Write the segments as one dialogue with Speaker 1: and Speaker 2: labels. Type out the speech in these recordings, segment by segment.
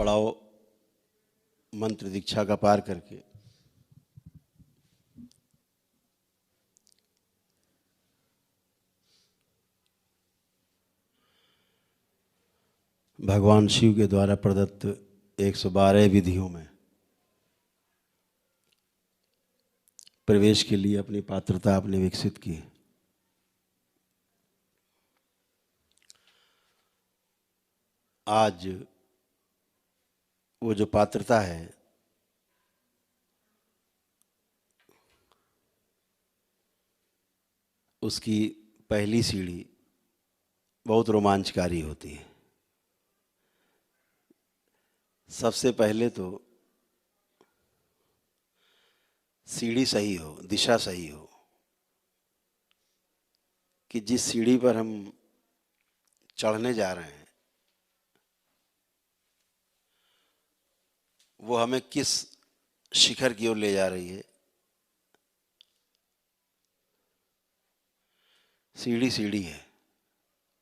Speaker 1: पड़ाव मंत्र दीक्षा का पार करके भगवान शिव के द्वारा प्रदत्त 112 विधियों में प्रवेश के लिए अपनी पात्रता आपने विकसित की। आज वो जो पात्रता है उसकी पहली सीढ़ी बहुत रोमांचकारी होती है। सबसे पहले तो सीढ़ी सही हो, दिशा सही हो कि जिस सीढ़ी पर हम चढ़ने जा रहे हैं वो हमें किस शिखर की ओर ले जा रही है। सीढ़ी सीढ़ी है,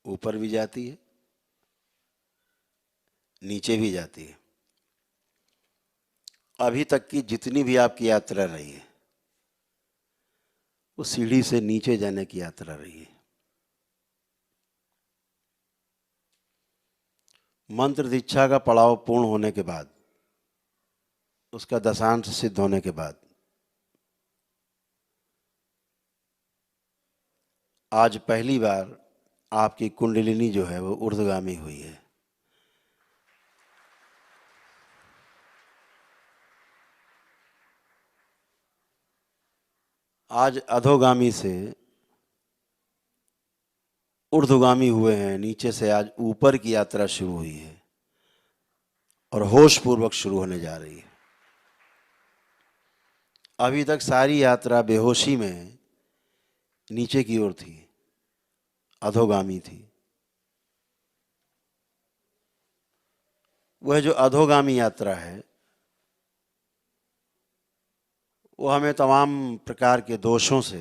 Speaker 1: ऊपर भी जाती है, नीचे भी जाती है। अभी तक की जितनी भी आपकी यात्रा रही है वो सीढ़ी से नीचे जाने की यात्रा रही है। मंत्र दीक्षा का पड़ाव पूर्ण होने के बाद, उसका दशांश सिद्ध होने के बाद आज पहली बार आपकी कुंडलिनी जो है वो ऊर्ध्वगामी हुई है। आज अधोगामी से ऊर्ध्वगामी हुए हैं, नीचे से आज ऊपर की यात्रा शुरू हुई है और होश पूर्वक शुरू होने जा रही है। अभी तक सारी यात्रा बेहोशी में नीचे की ओर थी, अधोगामी थी। वह जो अधोगामी यात्रा है वो हमें तमाम प्रकार के दोषों से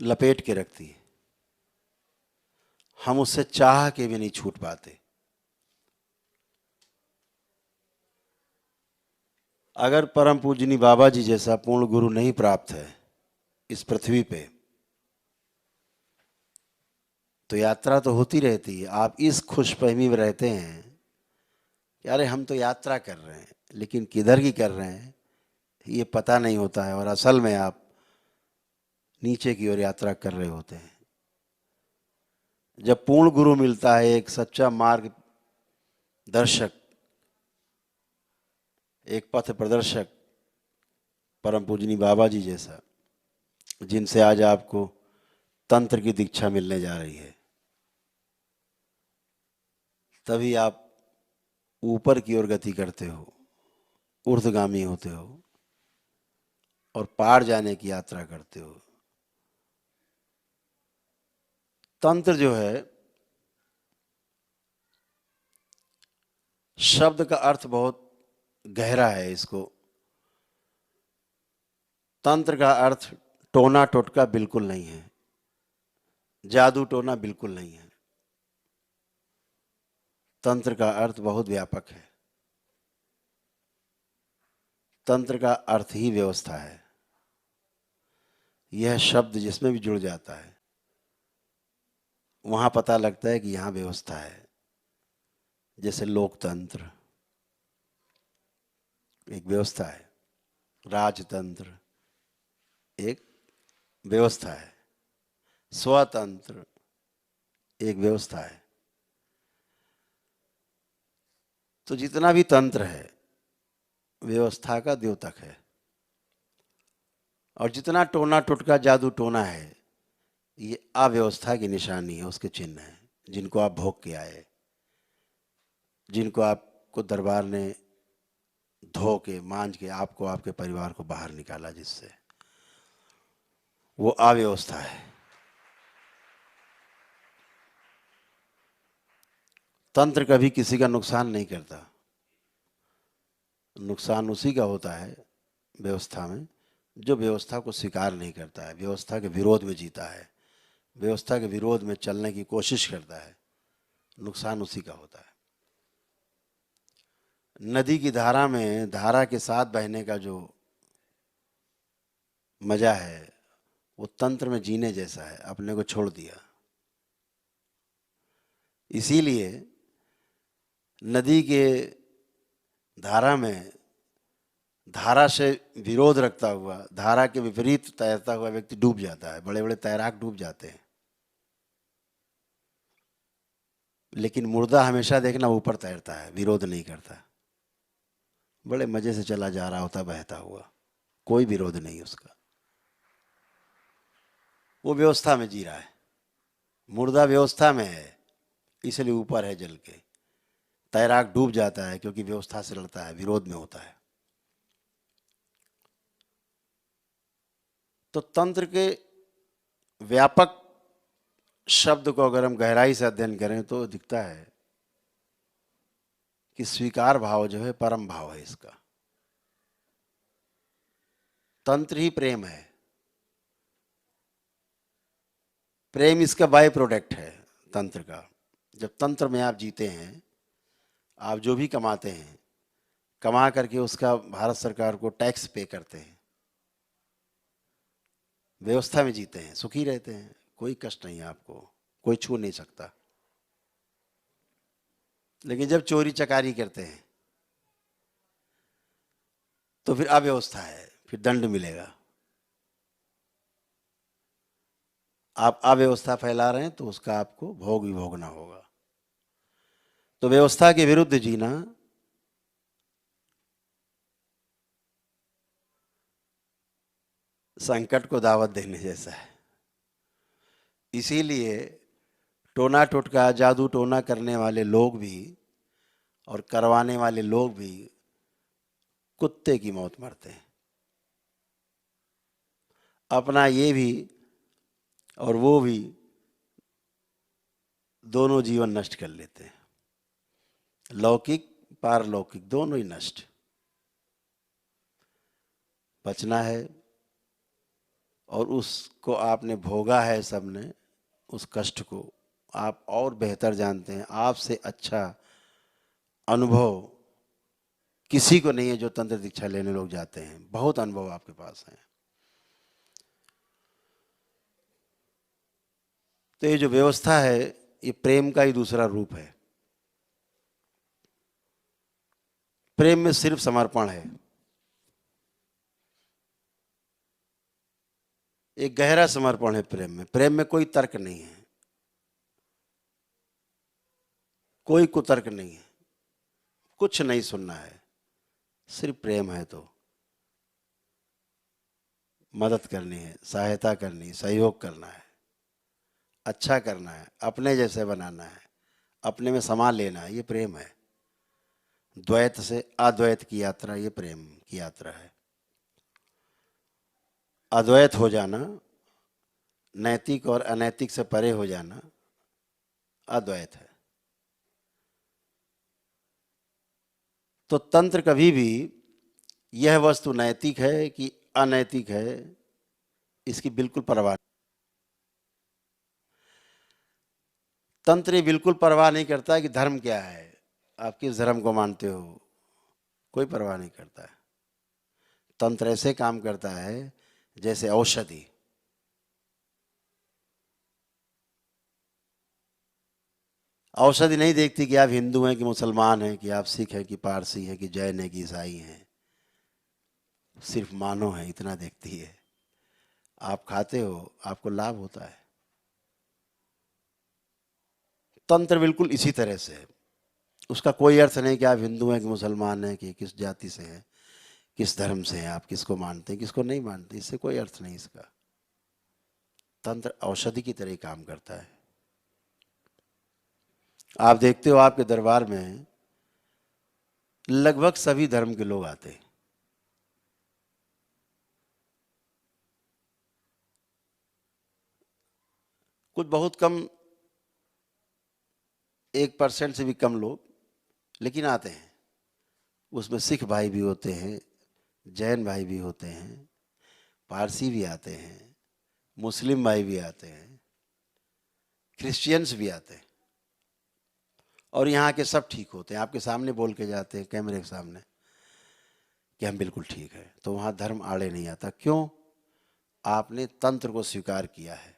Speaker 1: लपेट के रखती है। हम उससे चाह के भी नहीं छूट पाते। अगर परम पूजनी बाबा जी जैसा पूर्ण गुरु नहीं प्राप्त है इस पृथ्वी पे तो यात्रा तो होती रहती है। आप इस खुशफहमी में रहते हैं कि अरे हम तो यात्रा कर रहे हैं, लेकिन किधर की कर रहे हैं ये पता नहीं होता है और असल में आप नीचे की ओर यात्रा कर रहे होते हैं। जब पूर्ण गुरु मिलता है, एक सच्चा मार्ग दर्शक, एक पथ प्रदर्शक, परम पूजनी बाबा जी जैसा, जिनसे आज आपको तंत्र की दीक्षा मिलने जा रही है, तभी आप ऊपर की ओर गति करते हो, ऊर्ध्वगामी होते हो और पार जाने की यात्रा करते हो। तंत्र जो है, शब्द का अर्थ बहुत गहरा है। इसको तंत्र का अर्थ टोना टोटका बिल्कुल नहीं है, जादू टोना बिल्कुल नहीं है। तंत्र का अर्थ बहुत व्यापक है। तंत्र का अर्थ ही व्यवस्था है। यह शब्द जिसमें भी जुड़ जाता है वहां पता लगता है कि यहां व्यवस्था है। जैसे लोकतंत्र एक व्यवस्था है, राजतंत्र एक व्यवस्था है, स्वतंत्र एक व्यवस्था है। तो जितना भी तंत्र है व्यवस्था का द्योतक है, और जितना टोना टोटका जादू टोना है ये अव्यवस्था की निशानी है, उसके चिन्ह है, जिनको आप भोग के आए, जिनको आपको दरबार ने धो के मांझ के आपको आपके परिवार को बाहर निकाला, जिससे वो अव्यवस्था है। तंत्र कभी किसी का नुकसान नहीं करता। नुकसान उसी का होता है व्यवस्था में जो व्यवस्था को स्वीकार नहीं करता है, व्यवस्था के विरोध में जीता है, व्यवस्था के विरोध में चलने की कोशिश करता है, नुकसान उसी का होता है। नदी की धारा में धारा के साथ बहने का जो मजा है वो तंत्र में जीने जैसा है, अपने को छोड़ दिया। इसीलिए नदी के धारा में धारा से विरोध रखता हुआ, धारा के विपरीत तैरता हुआ व्यक्ति डूब जाता है। बड़े बड़े तैराक डूब जाते हैं, लेकिन मुर्दा हमेशा देखना ऊपर तैरता है, विरोध नहीं करता। बड़े मजे से चला जा रहा होता बहता हुआ, कोई विरोध नहीं उसका। वो व्यवस्था में जी रहा है, मुर्दा व्यवस्था में है, इसलिए ऊपर है जल के। तैराक डूब जाता है क्योंकि व्यवस्था से लड़ता है, विरोध में होता है। तो तंत्र के व्यापक शब्द को अगर हम गहराई से अध्ययन करें तो दिखता है कि स्वीकार भाव जो है परम भाव है इसका। तंत्र ही प्रेम है, प्रेम इसका बाय प्रोडक्ट है तंत्र का। जब तंत्र में आप जीते हैं, आप जो भी कमाते हैं, कमा करके उसका भारत सरकार को टैक्स पे करते हैं, व्यवस्था में जीते हैं, सुखी रहते हैं, कोई कष्ट नहीं है आपको, कोई छू नहीं सकता। लेकिन जब चोरी चकारी करते हैं तो फिर अव्यवस्था है, फिर दंड मिलेगा। आप अव्यवस्था फैला रहे हैं तो उसका आपको भोग भी भोगना होगा। तो व्यवस्था के विरुद्ध जीना संकट को दावत देने जैसा है। इसीलिए टोना टोटका जादू टोना करने वाले लोग भी और करवाने वाले लोग भी कुत्ते की मौत मरते हैं। अपना ये भी और वो भी दोनों जीवन नष्ट कर लेते हैं, लौकिक पारलौकिक दोनों ही नष्ट। बचना है, और उसको आपने भोगा है सबने, उस कष्ट को आप और बेहतर जानते हैं। आपसे अच्छा अनुभव किसी को नहीं है जो तंत्र दीक्षा लेने लोग जाते हैं, बहुत अनुभव आपके पास है। तो ये जो व्यवस्था है ये प्रेम का ही दूसरा रूप है। प्रेम में सिर्फ समर्पण है, एक गहरा समर्पण है प्रेम में। प्रेम में कोई तर्क नहीं है, कोई कुतर्क नहीं है, कुछ नहीं सुनना है, सिर्फ प्रेम है। तो मदद करनी है, सहायता करनी, सहयोग करना है, अच्छा करना है, अपने जैसे बनाना है, अपने में समा लेना है, ये प्रेम है। द्वैत से अद्वैत की यात्रा, ये प्रेम की यात्रा है। अद्वैत हो जाना, नैतिक और अनैतिक से परे हो जाना, अद्वैत है। तो तंत्र कभी भी यह वस्तु नैतिक है कि अनैतिक है इसकी बिल्कुल परवाह नहीं। तंत्र ये बिल्कुल परवाह नहीं करता कि धर्म क्या है, आप किस धर्म को मानते हो, कोई परवाह नहीं करता है। तंत्र ऐसे काम करता है जैसे औषधि। औषधि नहीं देखती कि आप हिंदू हैं कि मुसलमान हैं, कि आप सिख हैं कि पारसी हैं कि जैन हैं कि ईसाई हैं, सिर्फ मानो है इतना देखती है। आप खाते हो, आपको लाभ होता है। तंत्र बिल्कुल इसी तरह से है, उसका कोई अर्थ नहीं कि आप हिंदू हैं कि मुसलमान हैं कि किस जाति से हैं, किस धर्म से हैं, आप किसको मानते हैं किसको नहीं मानते, इससे कोई अर्थ नहीं इसका। तंत्र औषधि की तरह काम करता है। आप देखते हो आपके दरबार में लगभग सभी धर्म के लोग आते हैं। कुछ बहुत कम, 1% से भी कम लोग, लेकिन आते हैं। उसमें सिख भाई भी होते हैं, जैन भाई भी होते हैं, पारसी भी आते हैं, मुस्लिम भाई भी आते हैं, क्रिश्चियंस भी आते हैं और यहाँ के सब ठीक होते हैं, आपके सामने बोल के जाते हैं कैमरे के सामने कि हम बिल्कुल ठीक है। तो वहाँ धर्म आड़े नहीं आता। क्यों? आपने तंत्र को स्वीकार किया है,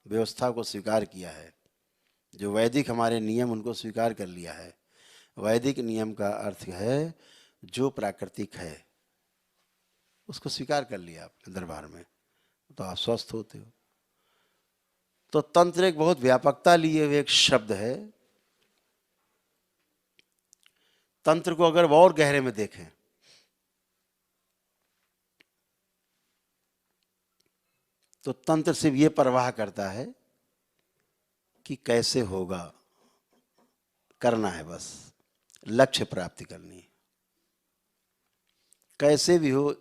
Speaker 1: व्यवस्था को स्वीकार किया है, जो वैदिक हमारे नियम उनको स्वीकार कर लिया है। वैदिक नियम का अर्थ है जो प्राकृतिक है उसको स्वीकार कर लिया आपने दरबार में, तो आप स्वस्थ होते हो। तो तंत्र एक बहुत व्यापकता लिए हुए एक शब्द है। तंत्र को अगर और गहरे में देखें तो तंत्र सिर्फ ये परवाह करता है कि कैसे होगा, करना है, बस लक्ष्य प्राप्ति करनी है। कैसे भी हो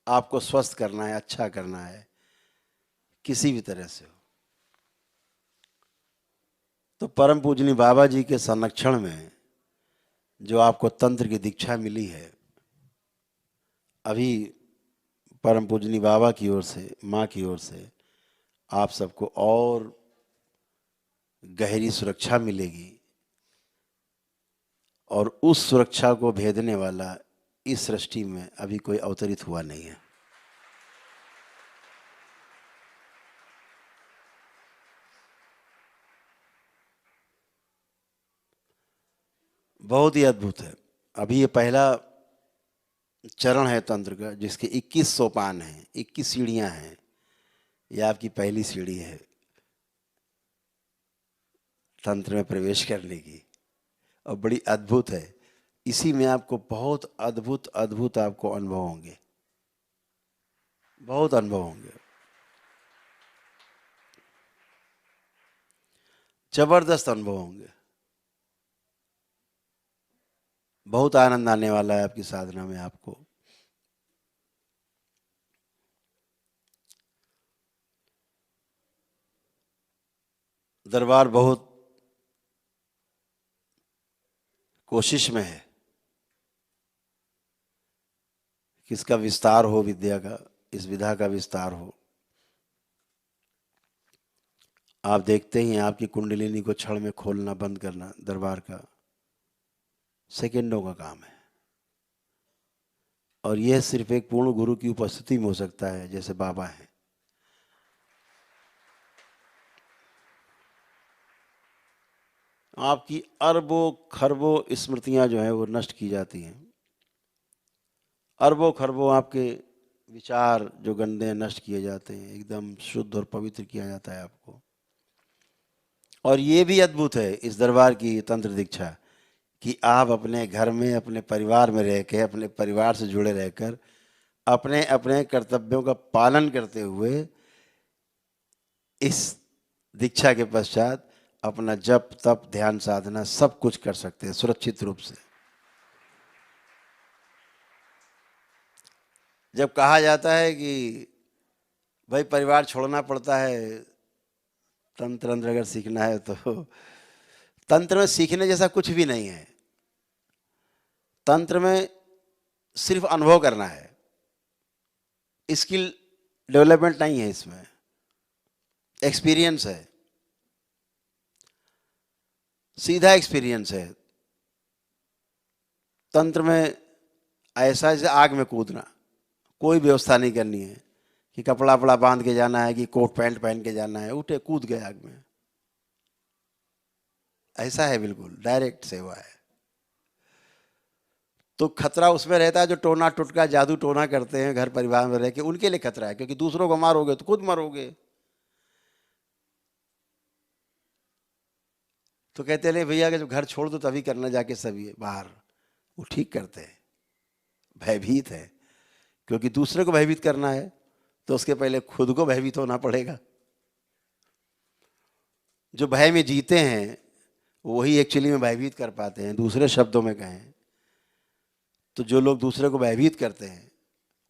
Speaker 1: आपको स्वस्थ करना है, अच्छा करना है, किसी भी तरह से हो। तो परम पूजनीय बाबा जी के संरक्षण में जो आपको तंत्र की दीक्षा मिली है, अभी परम पूजनीय बाबा की ओर से, माँ की ओर से आप सबको और गहरी सुरक्षा मिलेगी और उस सुरक्षा को भेदने वाला इस सृष्टि में अभी कोई अवतरित हुआ नहीं है। बहुत ही अद्भुत है। अभी ये पहला चरण है तंत्र का, जिसके 21 सोपान हैं, 21 सीढ़ियां हैं। ये आपकी पहली सीढ़ी है तंत्र में प्रवेश करने की, और बड़ी अद्भुत है। इसी में आपको बहुत अद्भुत अद्भुत आपको अनुभव होंगे, बहुत अनुभव होंगे, जबरदस्त अनुभव होंगे। बहुत आनंद आने वाला है आपकी साधना में आपको। दरबार बहुत कोशिश में है कि इसका विस्तार हो, विद्या का, इस विधा का विस्तार हो। आप देखते ही हैं आपकी कुंडलिनी को क्षण में खोलना बंद करना दरबार का सेकंडों का काम है। और यह सिर्फ एक पूर्ण गुरु की उपस्थिति में हो सकता है, जैसे बाबा हैं। आपकी अरबों खरबों स्मृतियां जो हैं वो नष्ट की जाती हैं। अरबों खरबों आपके विचार जो गंदे हैं नष्ट किए जाते हैं, एकदम शुद्ध और पवित्र किया जाता है आपको। और ये भी अद्भुत है इस दरबार की तंत्र दीक्षा कि आप अपने घर में, अपने परिवार में रह के, अपने परिवार से जुड़े रहकर, अपने अपने कर्तव्यों का पालन करते हुए इस दीक्षा के पश्चात अपना जप तप ध्यान साधना सब कुछ कर सकते हैं सुरक्षित रूप से। जब कहा जाता है कि भाई परिवार छोड़ना पड़ता है तंत्र अगर सीखना है, तो तंत्र में सीखने जैसा कुछ भी नहीं है। तंत्र में सिर्फ अनुभव करना है, स्किल डेवलपमेंट नहीं है, इसमें एक्सपीरियंस है, सीधा एक्सपीरियंस है। तंत्र में ऐसा जैसे आग में कूदना, कोई व्यवस्था नहीं करनी है कि कपड़ा वपड़ा बांध के जाना है कि कोट पैंट पहन के जाना है, उठे कूद गए आग में। ऐसा है, बिल्कुल डायरेक्ट सेवा है। तो खतरा उसमें रहता है जो टोना टुटका जादू टोना करते हैं घर परिवार में रह के, उनके लिए खतरा है, क्योंकि दूसरों को मारोगे तो खुद मरोगे। तो कहते हैं भैया कि जब घर छोड़ दो तभी करना जाके सभी बाहर, वो ठीक करते हैं। भयभीत है, क्योंकि दूसरे को भयभीत करना है तो उसके पहले खुद को भयभीत होना पड़ेगा। जो भय में जीते हैं वही एक्चुअली में भयभीत कर पाते हैं। दूसरे शब्दों में कहें तो जो लोग दूसरे को भयभीत करते हैं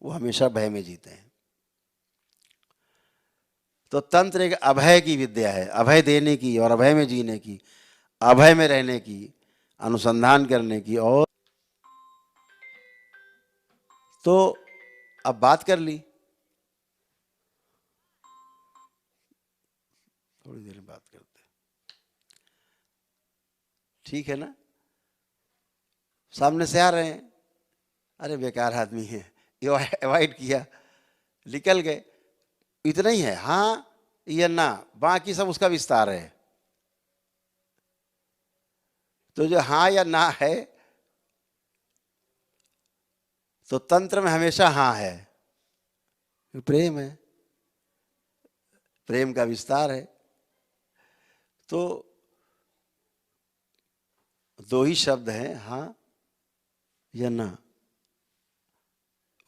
Speaker 1: वो हमेशा भय में जीते हैं। तो तंत्र एक अभय की विद्या है, अभय देने की और अभय में जीने की, अभय में रहने की, अनुसंधान करने की। और तो अब बात कर ली, थोड़ी देर में बात करते हैं, ठीक है ना? सामने से आ रहे हैं, अरे बेकार आदमी है, ये अवॉइड किया, निकल गए, इतना ही है, हाँ या ना, बाकी सब उसका विस्तार है। तो जो हाँ या ना है, तो तंत्र में हमेशा हाँ है, प्रेम है, प्रेम का विस्तार है। तो दो ही शब्द हैं, हाँ या ना,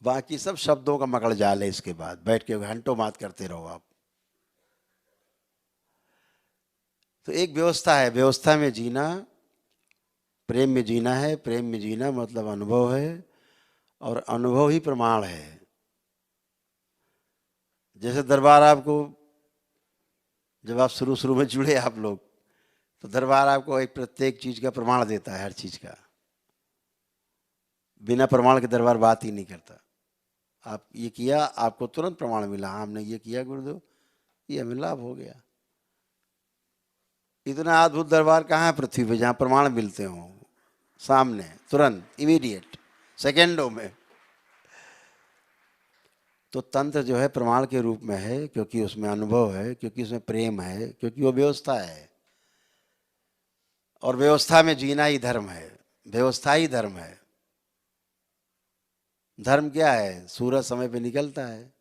Speaker 1: बाकी सब शब्दों का मकड़ जाल है। इसके बाद बैठ के घंटों बात करते रहो आप। तो एक व्यवस्था है, व्यवस्था में जीना, प्रेम में जीना है। प्रेम में जीना मतलब अनुभव है, और अनुभव ही प्रमाण है। जैसे दरबार आपको, जब आप शुरू शुरू में जुड़े आप लोग, तो दरबार आपको एक प्रत्येक चीज का प्रमाण देता है, हर चीज का। बिना प्रमाण के दरबार बात ही नहीं करता। आप ये किया, आपको तुरंत प्रमाण मिला, हाँ हमने ये किया गुरुदेव, ये हमें लाभ हो गया। इतना अद्भुत दरबार कहाँ है पृथ्वी पे जहाँ प्रमाण मिलते हो सामने, तुरंत, इमीडिएट, सेकेंडों में। तो तंत्र जो है प्रमाण के रूप में है, क्योंकि उसमें अनुभव है, क्योंकि उसमें प्रेम है, क्योंकि वो व्यवस्था है। और व्यवस्था में जीना ही धर्म है, व्यवस्था ही धर्म है। धर्म क्या है? सूरज समय पे निकलता है,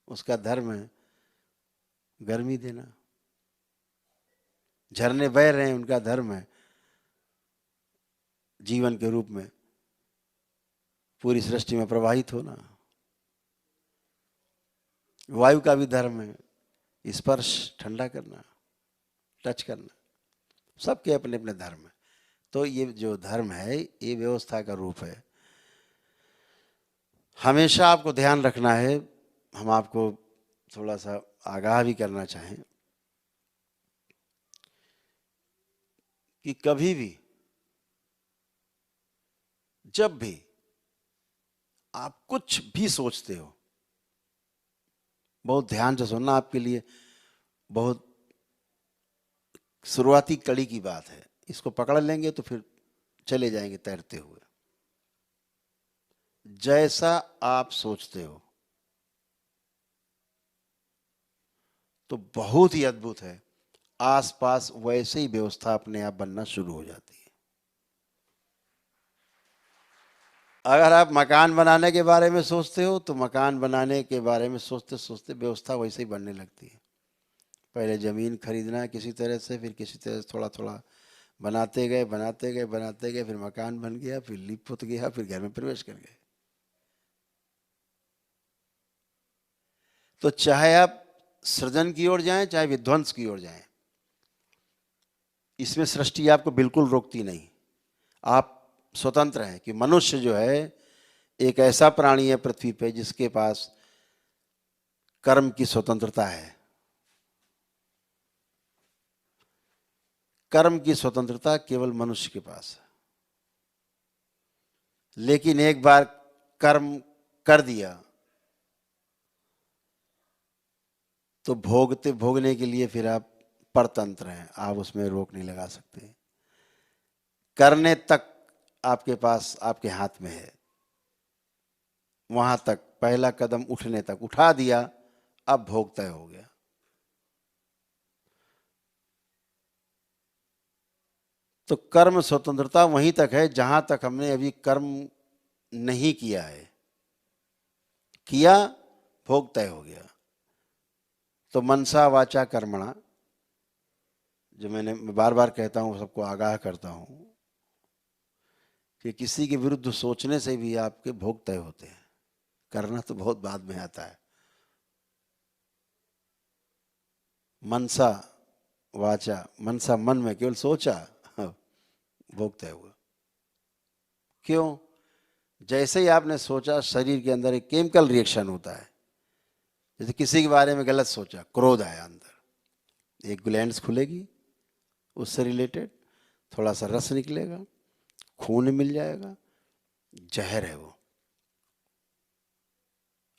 Speaker 1: उसका धर्म है गर्मी देना। झरने बह रहे हैं, उनका धर्म है जीवन के रूप में पूरी सृष्टि में प्रवाहित होना। वायु का भी धर्म है स्पर्श, ठंडा करना, टच करना, सबके अपने अपने धर्म है। तो ये जो धर्म है, ये व्यवस्था का रूप है। हमेशा आपको ध्यान रखना है, हम आपको थोड़ा सा आगाह भी करना चाहें कि कभी भी, जब भी आप कुछ भी सोचते हो, बहुत ध्यान से सुनना, आपके लिए बहुत शुरुआती कड़ी की बात है। इसको पकड़ लेंगे तो फिर चले जाएंगे तैरते हुए। जैसा आप सोचते हो तो बहुत ही अद्भुत है, आसपास वैसे ही व्यवस्था अपने आप बनना शुरू हो जाती है। अगर आप मकान बनाने के बारे में सोचते हो तो मकान बनाने के बारे में सोचते सोचते व्यवस्था वैसे ही बनने लगती है। पहले ज़मीन खरीदना है किसी तरह से, फिर किसी तरह से थोड़ा थोड़ा बनाते गए बनाते गए बनाते गए, फिर मकान बन गया, फिर लिप पुत गया, फिर घर में प्रवेश कर गए। तो चाहे आप सृजन की ओर जाएं, चाहे विध्वंस की ओर जाएं, इसमें सृष्टि आपको बिल्कुल रोकती नहीं। आप स्वतंत्र हैं। कि मनुष्य जो है एक ऐसा प्राणी है पृथ्वी पे जिसके पास कर्म की स्वतंत्रता है। कर्म की स्वतंत्रता केवल मनुष्य के पास है। लेकिन एक बार कर्म कर दिया तो भोगने के लिए फिर आप परतंत्र हैं, आप उसमें रोक नहीं लगा सकते। करने तक आपके पास, आपके हाथ में है, वहां तक, पहला कदम उठने तक उठा दिया, अब भोग तय हो गया। तो कर्म स्वतंत्रता वहीं तक है जहां तक हमने अभी कर्म नहीं किया है। किया, भोग तय हो गया। तो मनसा वाचा कर्मणा, जो मैं बार बार कहता हूं, सबको आगाह करता हूं कि किसी के विरुद्ध सोचने से भी आपके भोग तय होते हैं। करना तो बहुत बाद में आता है। मनसा वाचा, मनसा मन में केवल सोचा, भोग तय हुआ। क्यों? जैसे ही आपने सोचा, शरीर के अंदर एक केमिकल रिएक्शन होता है। जैसे किसी के बारे में गलत सोचा, क्रोध आया अंदर, एक ग्लैंड्स खुलेगी, उससे रिलेटेड थोड़ा सा रस निकलेगा, खून मिल जाएगा, जहर है वो।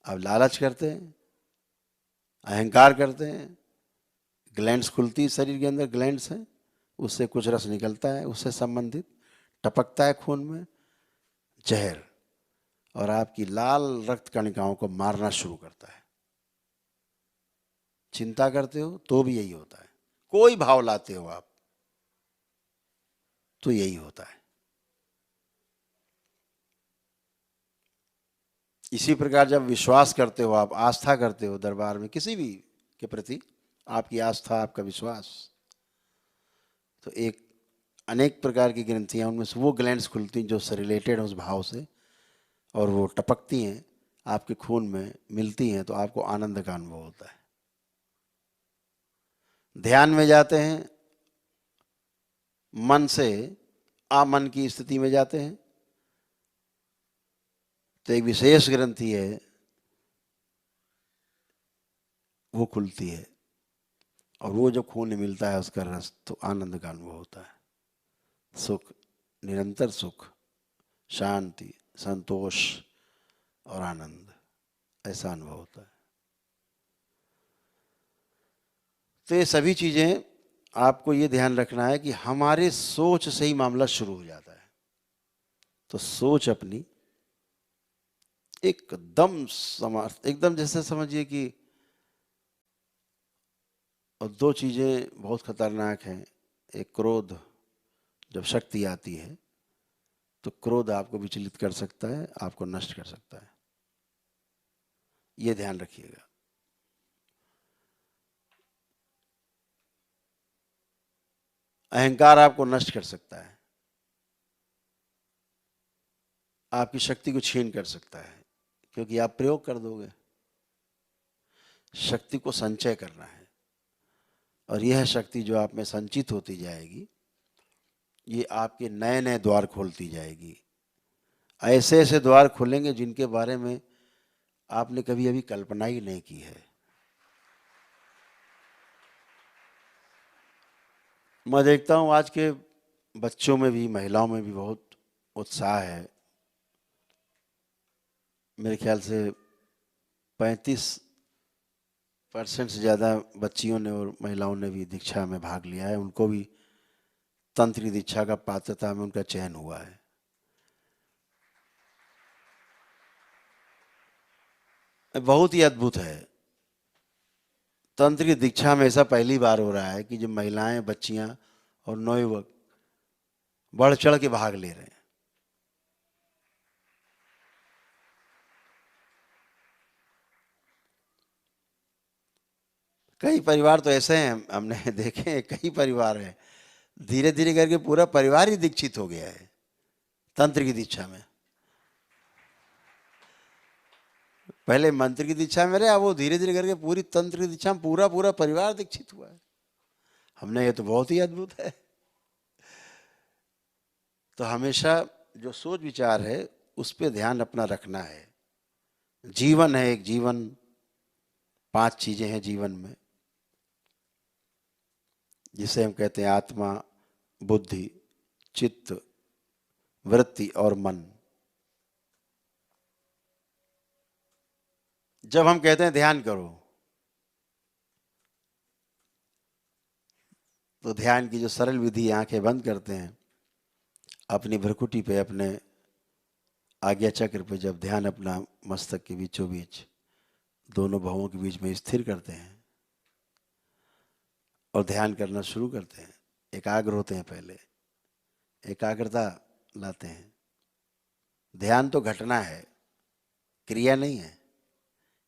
Speaker 1: अब लालच करते हैं, अहंकार करते हैं, ग्लैंड्स खुलती, शरीर के अंदर ग्लैंड्स हैं, उससे कुछ रस निकलता है, उससे संबंधित टपकता है खून में जहर, और आपकी लाल रक्त कणिकाओं को मारना शुरू करता है। चिंता करते हो तो भी यही होता है, कोई भाव लाते हो आप तो यही होता है। इसी प्रकार जब विश्वास करते हो आप, आस्था करते हो दरबार में किसी भी के प्रति, आपकी आस्था, आपका विश्वास, तो एक अनेक प्रकार की ग्रंथियां, उनमें से वो ग्लैंड्स खुलती हैं जो से रिलेटेड है उस भाव से, और वो टपकती हैं आपके खून में, मिलती हैं, तो आपको आनंद का अनुभव होता है। ध्यान में जाते हैं, मन से आमन की स्थिति में जाते हैं, तो एक विशेष ग्रंथि है वो खुलती है, और वो जो खून मिलता है उसका रस, तो आनंद का अनुभव होता है। सुख, निरंतर सुख, शांति, संतोष और आनंद, ऐसा अनुभव होता है। तो ये सभी चीजें आपको ये ध्यान रखना है कि हमारे सोच से ही मामला शुरू हो जाता है। तो सोच अपनी एकदम एकदम जैसे समझिए कि, और दो चीजें बहुत खतरनाक हैं। एक क्रोध, जब शक्ति आती है तो क्रोध आपको विचलित कर सकता है, आपको नष्ट कर सकता है, ये ध्यान रखिएगा। अहंकार आपको नष्ट कर सकता है, आपकी शक्ति को छीन कर सकता है, क्योंकि आप प्रयोग कर दोगे। शक्ति को संचय करना है, और यह शक्ति जो आप में संचित होती जाएगी, ये आपके नए नए द्वार खोलती जाएगी। ऐसे ऐसे द्वार खुलेंगे जिनके बारे में आपने कभी अभी कल्पना ही नहीं की है। मैं देखता हूँ आज के बच्चों में भी, महिलाओं में भी बहुत उत्साह है। मेरे ख्याल से 35% से ज़्यादा बच्चियों ने और महिलाओं ने भी दीक्षा में भाग लिया है। उनको भी तंत्र दीक्षा का पात्रता में उनका चयन हुआ है। बहुत ही अद्भुत है। तंत्र दीक्षा में ऐसा पहली बार हो रहा है कि जो महिलाएं, बच्चियां और नवयुवक बढ़ चढ़ के भाग ले रहे हैं। कई परिवार तो ऐसे हैं, हमने देखे हैं, कई परिवार हैं, धीरे धीरे करके पूरा परिवार ही दीक्षित हो गया है तंत्र की दीक्षा में। पहले मंत्र की दीक्षा में रहे, अब वो धीरे धीरे करके पूरी तंत्र की दीक्षा में पूरा पूरा परिवार दीक्षित हुआ है। हमने, ये तो बहुत ही अद्भुत है। तो हमेशा जो सोच विचार है उस पर ध्यान अपना रखना है। जीवन है एक जीवन, 5 चीजें हैं जीवन में, जिसे हम कहते हैं आत्मा, बुद्धि, चित्त, वृत्ति और मन। जब हम कहते हैं ध्यान करो, तो ध्यान की जो सरल विधि, आंखें बंद करते हैं, अपनी भ्रुकुटी पे, अपने आज्ञा चक्र पे जब ध्यान अपना मस्तक के बीचों बीच, दोनों भवों के बीच में स्थिर करते हैं और ध्यान करना शुरू करते हैं, एकाग्र होते हैं, पहले एकाग्रता लाते हैं। ध्यान तो घटना है, क्रिया नहीं है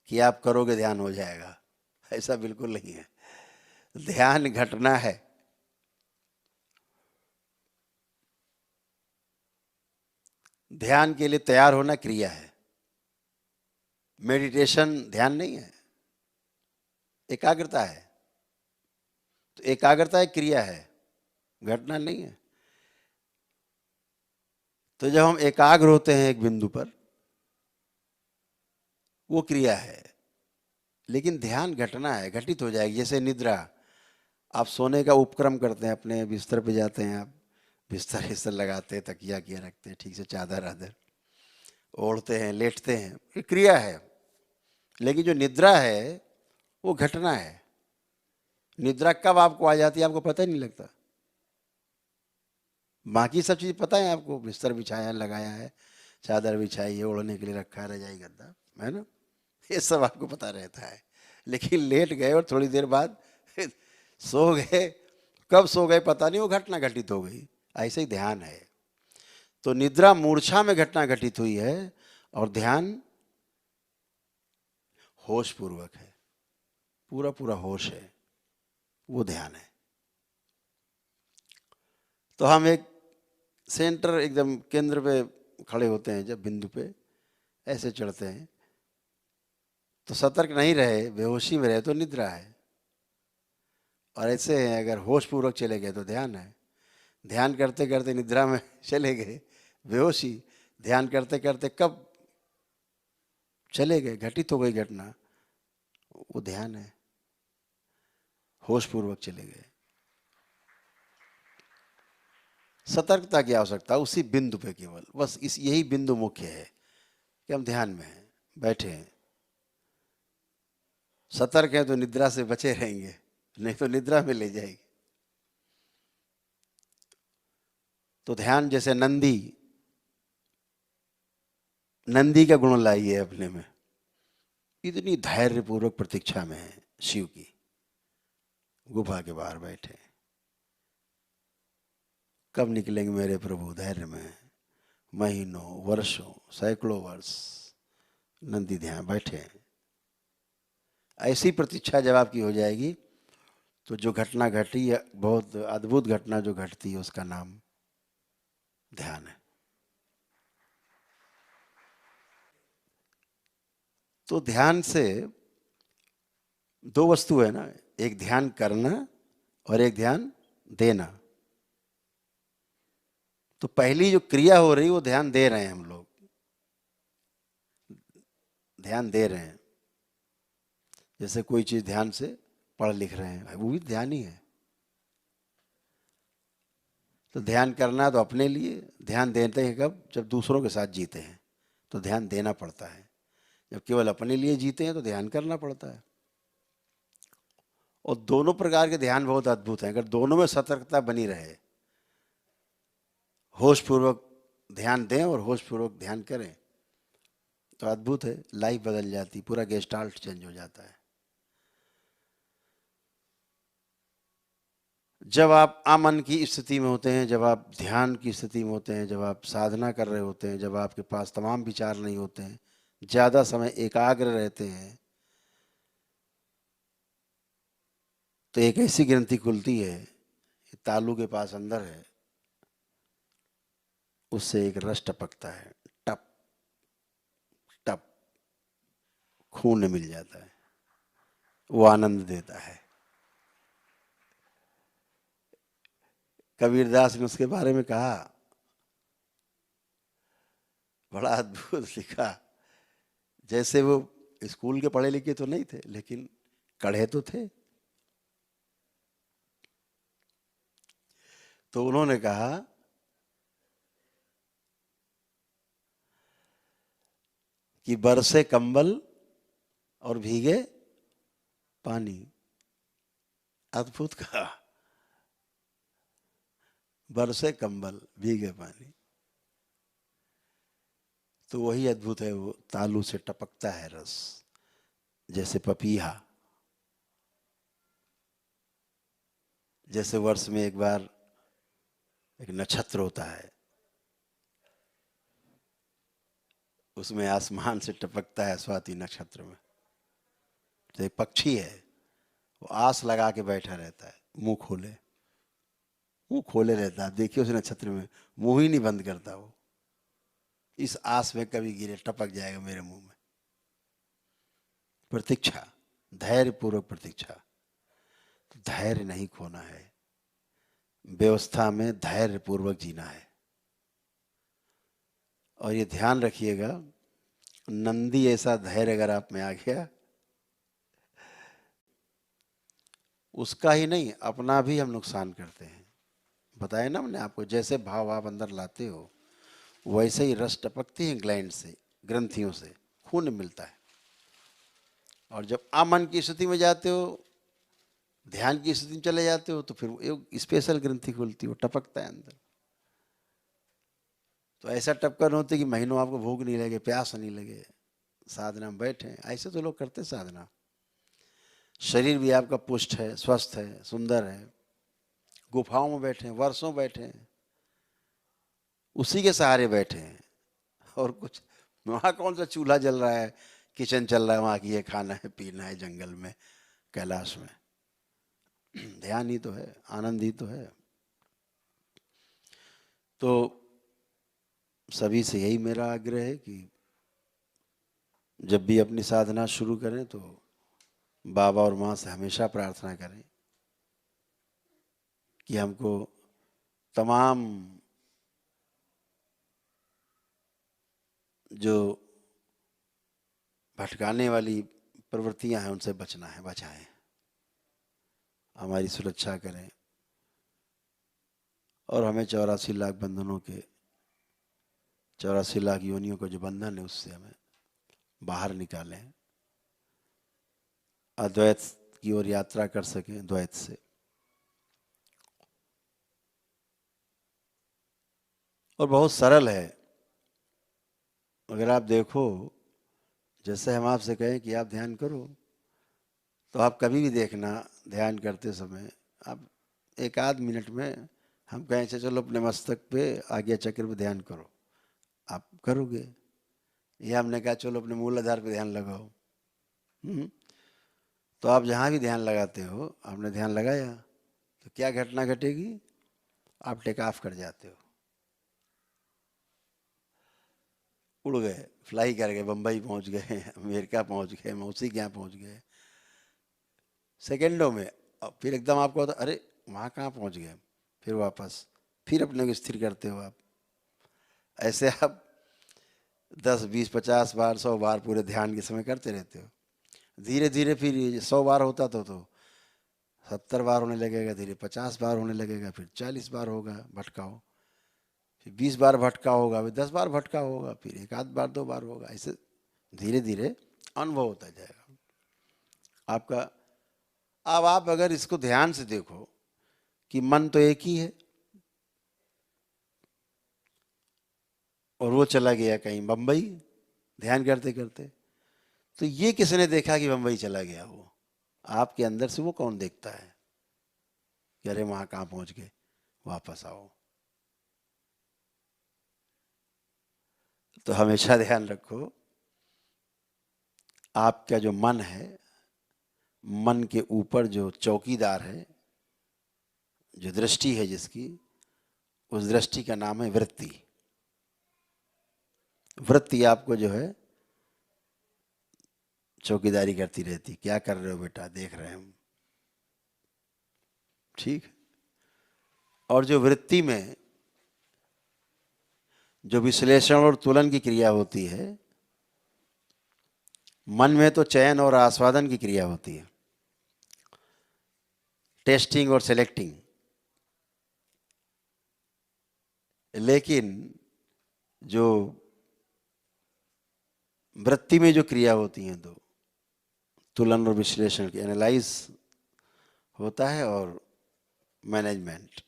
Speaker 1: कि आप करोगे ध्यान हो जाएगा, ऐसा बिल्कुल नहीं है। ध्यान घटना है। ध्यान के लिए तैयार होना क्रिया है। मेडिटेशन ध्यान नहीं है, एकाग्रता है। तो एकाग्रता एक क्रिया है, घटना नहीं है। तो जब हम एकाग्र होते हैं एक बिंदु पर, वो क्रिया है, लेकिन ध्यान घटना है, घटित हो जाएगी। जैसे निद्रा, आप सोने का उपक्रम करते हैं, अपने बिस्तर पे जाते हैं, आप बिस्तर इस्तर लगाते हैं, तकिया किया रखते हैं, ठीक से चादर आदर ओढ़ते हैं, लेटते हैं, ये क्रिया है। लेकिन जो निद्रा है वो घटना है, निद्रा कब आपको आ जाती है आपको पता ही नहीं लगता। बाकी सब चीज़ पता है आपको, बिस्तर बिछाया लगाया है, चादर बिछाई है, ओढ़ने के लिए रखा है, रजाई गद्दा, है ना, ये सब आपको पता रहता है। लेकिन लेट गए और थोड़ी देर बाद सो गए, कब सो गए पता नहीं, वो घटना घटित हो गई। ऐसे ही ध्यान है। तो निद्रा मूर्छा में घटना घटित हुई है और ध्यान होश पूर्वक है, पूरा पूरा होश है, वो ध्यान है। तो हम एक सेंटर एकदम केंद्र पे खड़े होते हैं, जब बिंदु पे ऐसे चढ़ते हैं तो सतर्क नहीं रहे, बेहोशी में रहे तो निद्रा है, और ऐसे हैं अगर होश पूर्वक चले गए तो ध्यान है। ध्यान करते करते निद्रा में चले गए, बेहोशी, ध्यान करते करते कब चले गए, घटित हो गई घटना, वो ध्यान है, होश पूर्वक चले गए। सतर्कता की आवश्यकता उसी बिंदु पे केवल, बस इस यही बिंदु मुख्य है कि हम ध्यान में हैं, बैठे हैं। सतर्क हैं तो निद्रा से बचे रहेंगे, नहीं तो निद्रा में ले जाएगी। तो ध्यान जैसे नंदी, नंदी का गुण लाइए अपने में, इतनी धैर्यपूर्वक प्रतीक्षा में है शिव की, गुफा के बाहर बैठे, कब निकलेंगे मेरे प्रभु, धैर्य में, महीनों वर्षों सैकड़ों वर्ष नंदी ध्यान बैठे। ऐसी प्रतीक्षा जब आपकी हो जाएगी तो जो घटना घटी है, बहुत अद्भुत घटना जो घटती है, उसका नाम ध्यान है। तो ध्यान से दो वस्तु है ना, एक ध्यान करना और एक ध्यान देना। तो पहली जो क्रिया हो रही वो ध्यान दे रहे हैं, हम लोग ध्यान दे रहे हैं। जैसे कोई चीज ध्यान से पढ़ लिख रहे हैं, वो भी ध्यान ही है। तो ध्यान करना तो अपने लिए, ध्यान देते हैं कब, जब दूसरों के साथ जीते हैं तो ध्यान देना पड़ता है, जब केवल अपने लिए जीते हैं तो ध्यान करना पड़ता है। और दोनों प्रकार के ध्यान बहुत अद्भुत हैं, अगर दोनों में सतर्कता बनी रहे, होश पूर्वक ध्यान दें और होश पूर्वक ध्यान करें, तो अद्भुत है, लाइफ बदल जाती, पूरा गेस्टाल्ट चेंज हो जाता है। जब आप आमन की स्थिति में होते हैं, जब आप ध्यान की स्थिति में होते हैं, जब आप साधना कर रहे होते हैं, जब आपके पास तमाम विचार नहीं होते हैं, ज़्यादा समय एकाग्र रहते हैं, तो एक ऐसी ग्रंथि खुलती है, तालू के पास अंदर है, उससे एक रस टपकता है, टप टप, खून मिल जाता है, वो आनंद देता है। कबीरदास ने उसके बारे में कहा, बड़ा अद्भुत लिखा, जैसे वो स्कूल के पढ़े लिखे तो नहीं थे लेकिन कड़े तो थे। तो उन्होंने कहा कि बरसे कंबल और भीगे पानी, अद्भुत कहा, बरसे कंबल भीगे पानी, तो वही अद्भुत है, वो तालू से टपकता है रस, जैसे पपीहा, जैसे वर्ष में एक बार एक नक्षत्र होता है, उसमें आसमान से टपकता है स्वाति नक्षत्र में, तो एक पक्षी है, वो आस लगा के बैठा रहता है, मुंह खोले रहता है, देखिए उस नक्षत्र में मुंह ही नहीं बंद करता वो, इस आस में कभी गिरे टपक जाएगा मेरे मुंह में। प्रतीक्षा, धैर्य पूर्वक प्रतीक्षा, तो धैर्य नहीं खोना है, व्यवस्था में धैर्य पूर्वक जीना है। और ये ध्यान रखिएगा, नंदी ऐसा धैर्य अगर आप में आ गया, उसका ही नहीं अपना भी हम नुकसान करते हैं। बताया ना मैंने आपको, जैसे भाव आप अंदर लाते हो वैसे ही रस टपकती है ग्लैंड से, ग्रंथियों से खून मिलता है। और जब अमन की स्थिति में जाते हो, ध्यान की स्थिति में चले जाते हो तो फिर एक स्पेशल ग्रंथि खुलती है, वो टपकता है अंदर। तो ऐसा टपकन होते कि महीनों आपको भूख नहीं लगे, प्यास नहीं लगे, साधना में बैठे। ऐसे तो लोग करते साधना। शरीर भी आपका पुष्ट है, स्वस्थ है, सुंदर है, गुफाओं में बैठे हैं, वर्षों बैठे हैं, उसी के सहारे बैठे हैं। और कुछ वहाँ कौन सा चूल्हा जल रहा है, किचन चल रहा है वहाँ की, ये खाना है पीना है जंगल में, कैलाश में। ध्यान ही तो है, आनंद ही तो है। तो सभी से यही मेरा आग्रह है कि जब भी अपनी साधना शुरू करें तो बाबा और माँ से हमेशा प्रार्थना करें कि हमको तमाम जो भटकाने वाली प्रवृत्तियां हैं उनसे बचना है, बचाएं, हमारी सुरक्षा करें और हमें 84 लाख बंधनों के, 84 लाख योनियों का जो बंधन है उससे हमें बाहर निकालें, अद्वैत की ओर यात्रा कर सकें द्वैत से। और बहुत सरल है। अगर आप देखो, जैसे हम आपसे कहें कि आप ध्यान करो, तो आप कभी भी देखना ध्यान करते समय आप एक आध मिनट में हम कहें चलो अपने मस्तक पे आज्ञा चक्र पे ध्यान करो, आप करोगे। या हमने कहा चलो अपने मूलाधार पे ध्यान लगाओ, तो आप जहाँ भी ध्यान लगाते हो, आपने ध्यान लगाया तो क्या घटना घटेगी, आप टेक ऑफ कर जाते हो, उड़ गए, फ्लाई कर गए, बम्बई पहुँच गए, अमेरिका पहुँच गए, मौसी के यहाँ पहुँच गए सेकेंडों में। और फिर एकदम आपको होता अरे वहाँ कहाँ पहुँच गए, फिर वापस फिर अपने को स्थिर करते हो आप। ऐसे आप 10, 20, 50 बार, 100 बार पूरे ध्यान के समय करते रहते हो। धीरे धीरे फिर 100 बार होता तो 70 बार होने लगेगा, धीरे 50 बार होने लगेगा, फिर 40 बार होगा भटकाओ, फिर 20 बार भटका होगा, फिर 10 बार भटका होगा, फिर एक आध बार 2 बार होगा। ऐसे धीरे धीरे अनुभव होता जाएगा आपका। अब आप अगर इसको ध्यान से देखो कि मन तो एक ही है और वो चला गया कहीं बम्बई ध्यान करते करते, तो ये किसने देखा कि बम्बई चला गया? वो आपके अंदर से वो कौन देखता है कि अरे वहां कहाँ पहुंच गए, वापस आओ। तो हमेशा ध्यान रखो, आपका जो मन है, मन के ऊपर जो चौकीदार है, जो दृष्टि है जिसकी, उस दृष्टि का नाम है वृत्ति। वृत्ति आपको जो है चौकीदारी करती रहती, क्या कर रहे हो बेटा, देख रहे हैं हम, ठीक। और जो वृत्ति में जो विश्लेषण और तुलन की क्रिया होती है, मन में तो चयन और आस्वादन की क्रिया होती है, टेस्टिंग और सेलेक्टिंग। लेकिन जो वृत्ति में जो क्रिया होती हैं, तो तुलन और विश्लेषण की, एनालाइज होता है और मैनेजमेंट।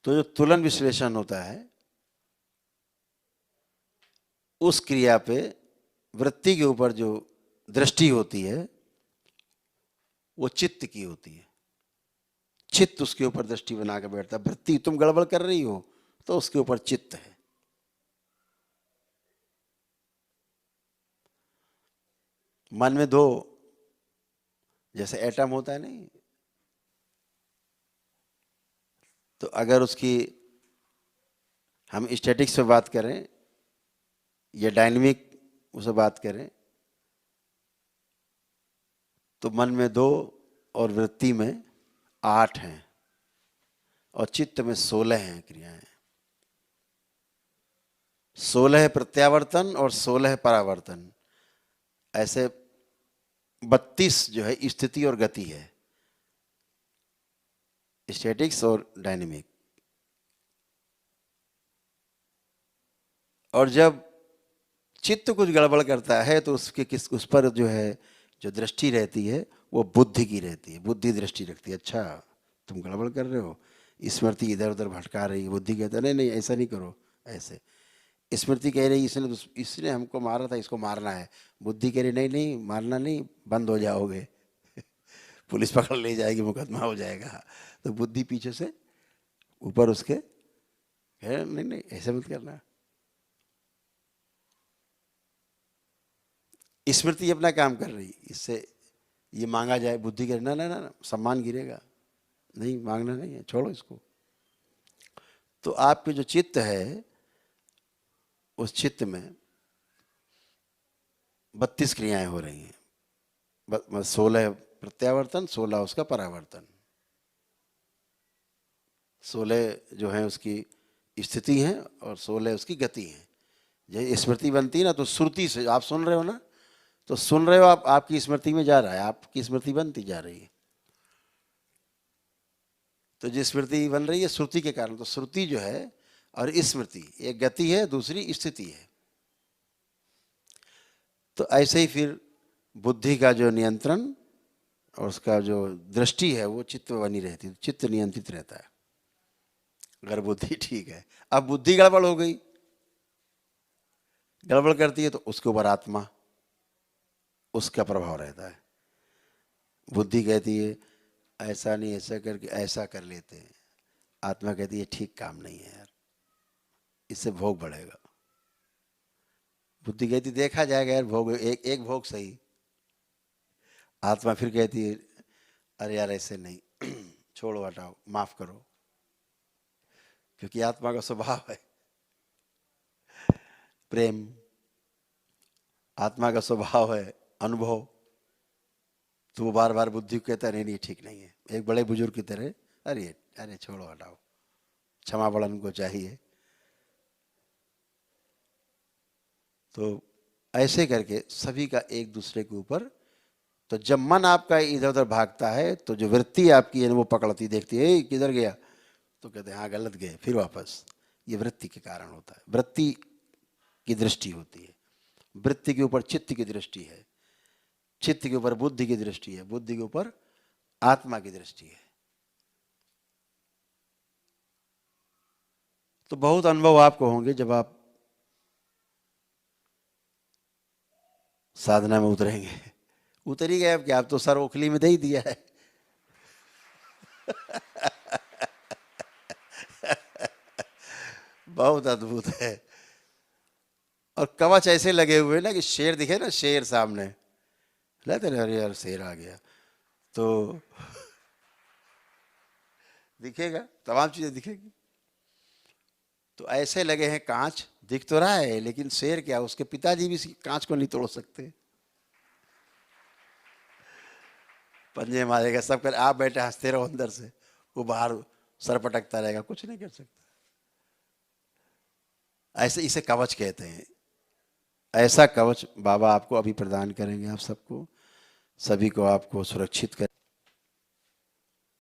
Speaker 1: तो जो तुलन विश्लेषण होता है, उस क्रिया पे वृत्ति के ऊपर जो दृष्टि होती है वो चित्त की होती है। चित्त उसके ऊपर दृष्टि बना के बैठता है। वृत्ति तुम गड़बड़ कर रही हो तो उसके ऊपर चित्त है। मन में दो, जैसे एटम होता है नहीं, तो अगर उसकी हम स्टैटिक्स पे बात करें या डायनेमिक उसे बात करें, तो मन में 2 और वृत्ति में 8 हैं और चित्त में 16 हैं क्रियाएं। 16 है प्रत्यावर्तन और 16 है परावर्तन। ऐसे 32 जो है स्थिति और गति है, स्टैटिक्स और डायनेमिक। और जब चित्त कुछ गड़बड़ करता है तो उसके उस पर जो है जो दृष्टि रहती है वो बुद्धि की रहती है। बुद्धि दृष्टि रखती है, अच्छा तुम गड़बड़ कर रहे हो, स्मृति इधर उधर भटका रही है। बुद्धि कहता है नहीं नहीं ऐसा नहीं करो, ऐसे। स्मृति कह रही इसने हमको मारा था, इसको मारना है। बुद्धि कह रही नहीं नहीं मारना नहीं, बंद हो जाओगे पुलिस पकड़ ले जाएगी, मुकदमा हो जाएगा। तो बुद्धि पीछे से ऊपर उसके है नहीं नहीं ऐसे मत करना। स्मृति अपना काम कर रही, इससे ये मांगा जाए, बुद्धि कह ना ना ना ना, सम्मान गिरेगा, नहीं मांगना नहीं है, छोड़ो इसको। तो आपके जो चित्त है उस चित्त में 32 क्रियाएं हो रही हैं। 16 प्रत्यावर्तन, 16 उसका परावर्तन। 16 जो है उसकी स्थिति है और 16 उसकी गति है। जब स्मृति बनती है ना तो श्रुति से आप सुन रहे हो ना, तो सुन रहे हो आप, आपकी स्मृति में जा रहा है, आपकी स्मृति बनती जा रही है। तो जो स्मृति बन रही है श्रुति के कारण, तो श्रुति जो है और स्मृति एक गति है, दूसरी स्थिति है। तो ऐसे ही फिर बुद्धि का जो नियंत्रण और उसका जो दृष्टि है वो चित्त में बनी रहती है, चित्त नियंत्रित रहता है अगर बुद्धि ठीक है। अब बुद्धि गड़बड़ हो गई, गड़बड़ करती है तो उसके ऊपर आत्मा, उसका प्रभाव रहता है। बुद्धि कहती है ऐसा नहीं, ऐसा करके ऐसा कर लेते हैं। आत्मा कहती है ठीक काम नहीं है यार, इससे भोग बढ़ेगा। बुद्धि कहती देखा जाएगा यार, भोग एक भोग सही। आत्मा फिर कहती है अरे यार ऐसे नहीं छोड़ो हटाओ माफ करो, क्योंकि आत्मा का स्वभाव है प्रेम, आत्मा का स्वभाव है अनुभव। तो वो बार बार बुद्धि को कहता नहीं नहीं ठीक नहीं है, एक बड़े बुजुर्ग की तरह अरे अरे छोड़ो हटाओ, क्षमा बड़ा उनको चाहिए। तो ऐसे करके सभी का एक दूसरे के ऊपर। तो जब मन आपका इधर उधर भागता है तो जो वृत्ति आपकी है वो पकड़ती, देखती है किधर गया, तो कहते हैं हाँ गलत गए, फिर वापस। ये वृत्ति के कारण होता है, वृत्ति की दृष्टि होती है। वृत्ति के ऊपर चित्त की दृष्टि है, चित्त के ऊपर बुद्धि की दृष्टि है, बुद्धि के ऊपर आत्मा की दृष्टि है। तो बहुत अनुभव आपको होंगे जब आप साधना में उतरेंगे। उतर ही गए अब क्या, आप तो सर ओखली में दे ही दिया है बहुत अद्भुत है। और कवच ऐसे लगे हुए ना कि शेर दिखे ना, शेर सामने लेते अरे यार शेर आ गया तो दिखेगा, तमाम चीजें दिखेगी। तो ऐसे लगे हैं, कांच दिख तो रहा है लेकिन शेर क्या, उसके पिताजी भी कांच को नहीं तोड़ सकते, पंजे मारेगा सब कर। आप बैठे हंसते रहो अंदर से, वो बाहर सर पटकता रहेगा, कुछ नहीं कर सकता। ऐसे इसे कवच कहते हैं। ऐसा कवच बाबा आपको अभी प्रदान करेंगे, आप सबको, सभी को आपको सुरक्षित कर